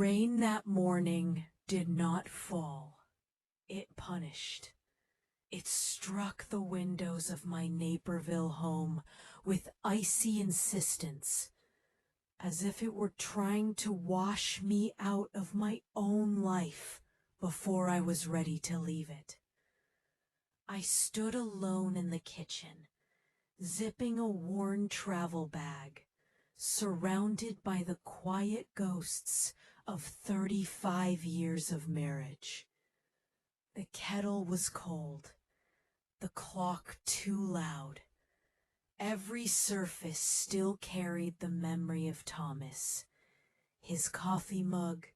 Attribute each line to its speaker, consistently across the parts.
Speaker 1: rain that morning did not fall. It punished. It struck the windows of my Naperville home with icy insistence, as if it were trying to wash me out of my own life before I was ready to leave it. I stood alone in the kitchen, zipping a worn travel bag, surrounded by the quiet ghosts of 35 years of marriage. The kettle was cold, the clock too loud. Every surface still carried the memory of Thomas, his coffee mug,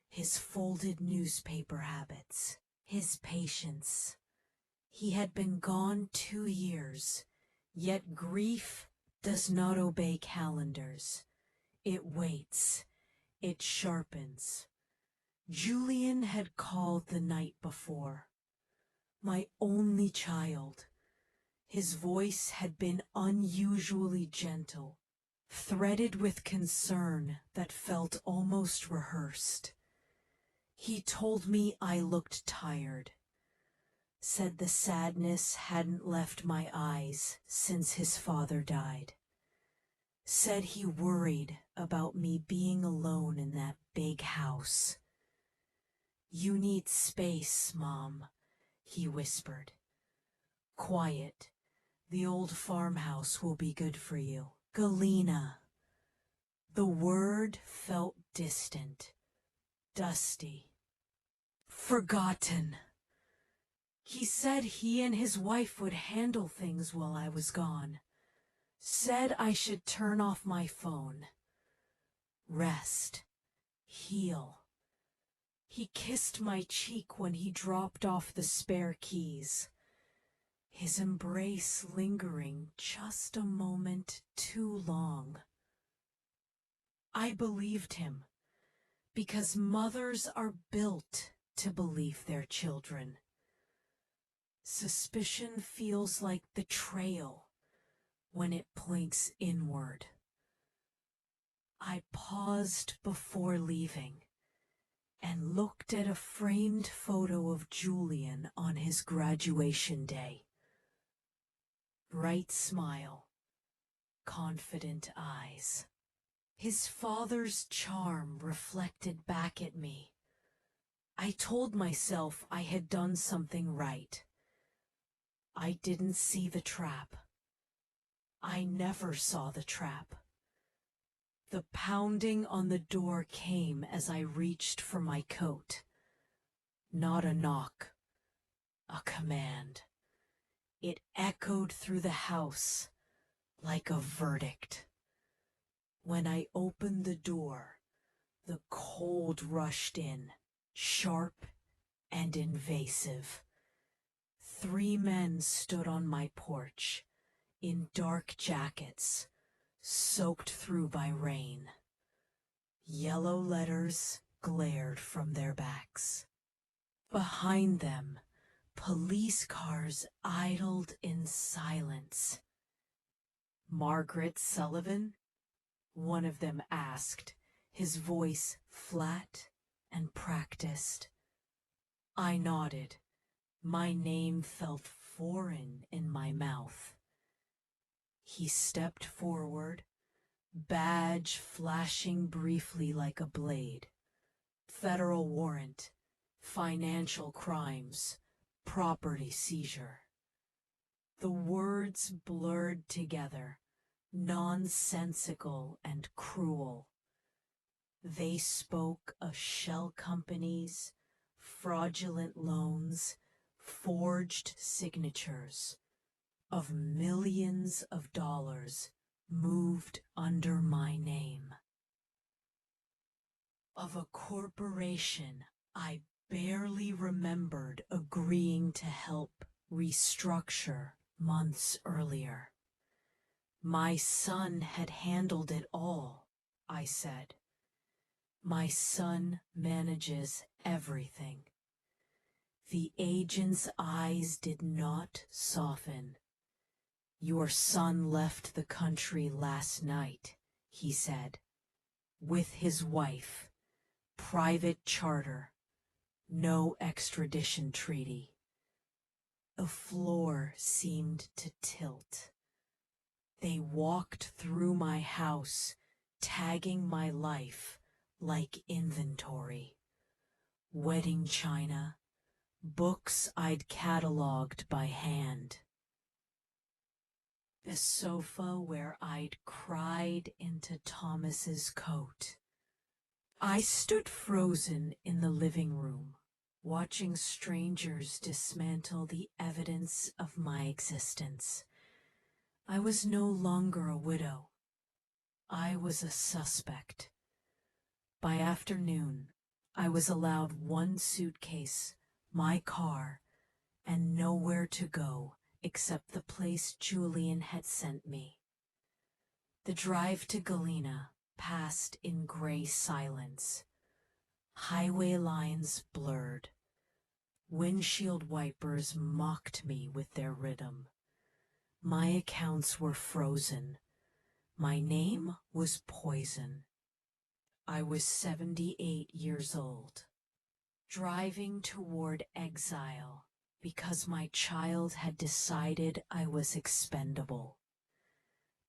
Speaker 1: his folded newspaper habits, his patience. He had been gone 2 years, yet grief does not obey calendars. It waits, it sharpens. Julian had called the night before. My only child. His voice had been unusually gentle, threaded with concern that felt almost rehearsed. He told me I looked tired, said the sadness hadn't left my eyes since his father died, said he worried about me being alone in that big house. "You need space, Mom," he whispered. "Quiet. The old farmhouse will be good for you." Galena. The word felt distant, dusty, forgotten. He said he and his wife would handle things while I was gone. Said I should turn off my phone. Rest. Heal. He kissed my cheek when he dropped off the spare keys, his embrace lingering just a moment too long. I believed him, because mothers are built to believe their children. Suspicion feels like betrayal when it points inward. I paused before leaving and looked at a framed photo of Julian on his graduation day. Bright smile, confident eyes. His father's charm reflected back at me. I told myself I had done something right. I didn't see the trap. I never saw the trap. The pounding on the door came as I reached for my coat. Not a knock, a command. It echoed through the house like a verdict. When I opened the door, the cold rushed in, sharp and invasive. 3 men stood on my porch, in dark jackets, soaked through by rain. Yellow letters glared from their backs. Behind them, police cars idled in silence. "Margaret Sullivan?" one of them asked, his voice flat and practiced. I nodded. My name felt foreign in my mouth. He stepped forward, badge flashing briefly like a blade. Federal warrant, financial crimes, property seizure. The words blurred together, nonsensical and cruel. They spoke of shell companies, fraudulent loans, forged signatures, of millions of dollars moved under my name, of a corporation I barely remembered agreeing to help restructure months earlier. My son had handled it all, I said. My son manages everything. The agent's eyes did not soften. Your son left the country last night, he said, with his wife, private charter, no extradition treaty. The floor seemed to tilt. They walked through my house, tagging my life like inventory. Wedding china, books I'd cataloged by hand. The sofa where I'd cried into Thomas's coat. I stood frozen in the living room, watching strangers dismantle the evidence of my existence. I was no longer a widow. I was a suspect. By afternoon, I was allowed one suitcase, my car, and nowhere to go except the place Julian had sent me. The drive to Galena passed in gray silence. Highway lines blurred. Windshield wipers mocked me with their rhythm. My accounts were frozen. My name was poison. I was 78 years old, driving toward exile because my child had decided I was expendable.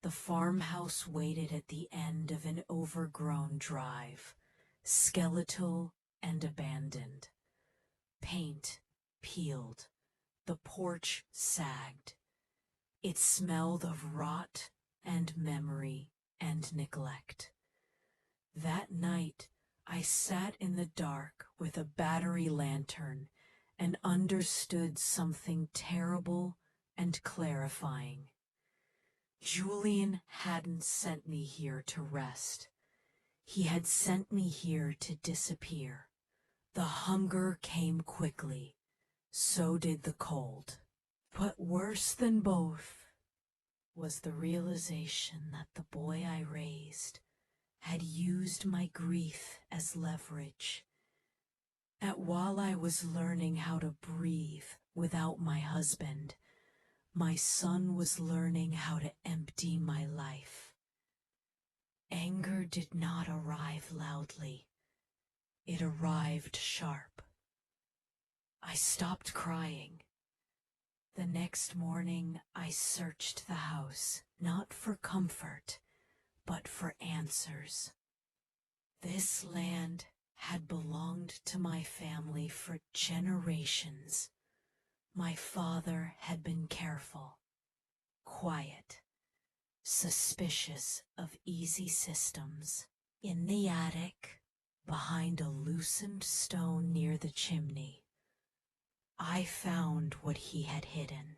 Speaker 1: The farmhouse waited at the end of an overgrown drive, skeletal and abandoned. Paint peeled. The porch sagged. It smelled of rot and memory and neglect. That night, I sat in the dark with a battery lantern and understood something terrible and clarifying. Julian hadn't sent me here to rest. He had sent me here to disappear. The hunger came quickly. So did the cold. But worse than both was the realization that the boy I raised had used my grief as leverage. That while I was learning how to breathe without my husband, my son was learning how to empty my life. Anger did not arrive loudly. It arrived sharp. I stopped crying. The next morning, I searched the house, not for comfort, but for answers. This land had belonged to my family for generations. My father had been careful, quiet, suspicious of easy systems. In the attic, behind a loosened stone near the chimney, I found what he had hidden.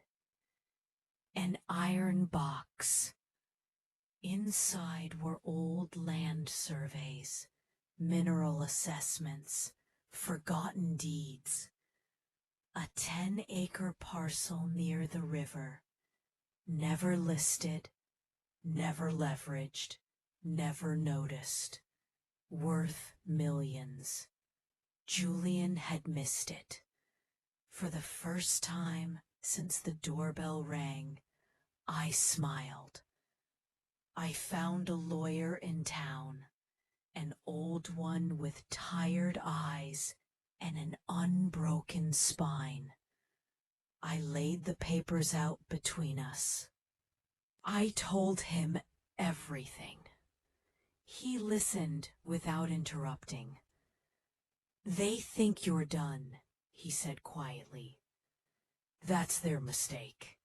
Speaker 1: An iron box. Inside were old land surveys, mineral assessments, forgotten deeds. A 10-acre parcel near the river, never listed, never leveraged, never noticed, worth millions. Julian had missed it. For the first time since the doorbell rang, I smiled. I found a lawyer in town, an old one with tired eyes and an unbroken spine. I laid the papers out between us. I told him everything. He listened without interrupting. "They think you're done," he said quietly. "That's their mistake.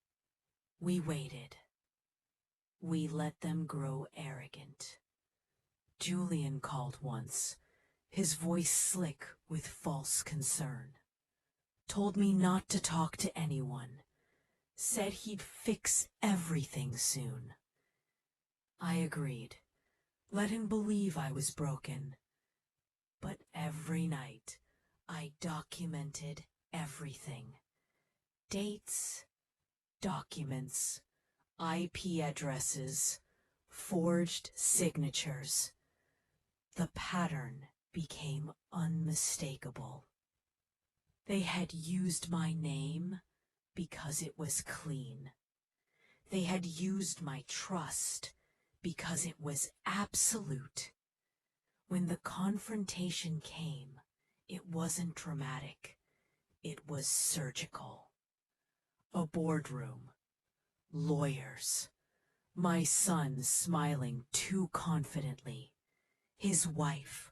Speaker 1: We waited. We let them grow arrogant." Julian called once, his voice slick with false concern. Told me not to talk to anyone. Said he'd fix everything soon. I agreed. Let him believe I was broken. But every night, I documented everything. Dates, documents, IP addresses, forged signatures. The pattern became unmistakable. They had used my name because it was clean. They had used my trust because it was absolute. When the confrontation came, it wasn't dramatic. It was surgical. A boardroom, lawyers, my son smiling too confidently, his wife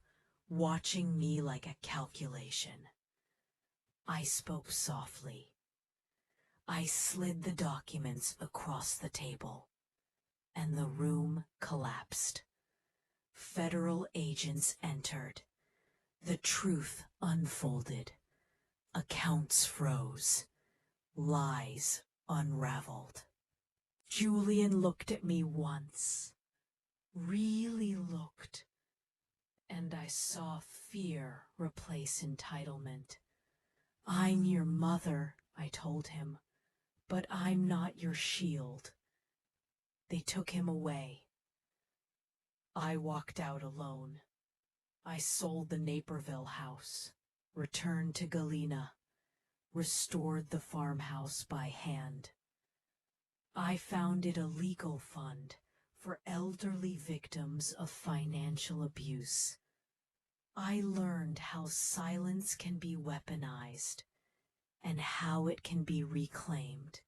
Speaker 1: watching me like a calculation. I spoke softly. I slid the documents across the table, and the room collapsed. Federal agents entered. The truth unfolded. Accounts froze. Lies unraveled. Julian looked at me once. Really looked. And I saw fear replace entitlement. I'm your mother, I told him, but I'm not your shield. They took him away. I walked out alone. I sold the Naperville house, returned to Galena, restored the farmhouse by hand. I founded a legal fund for elderly victims of financial abuse. I learned how silence can be weaponized and how it can be reclaimed.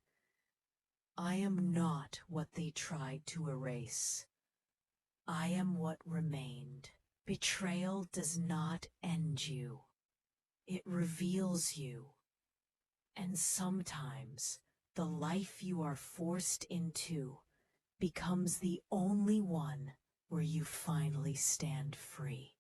Speaker 1: I am not what they tried to erase. I am what remained. Betrayal does not end you. It reveals you. And sometimes the life you are forced into becomes the only one where you finally stand free.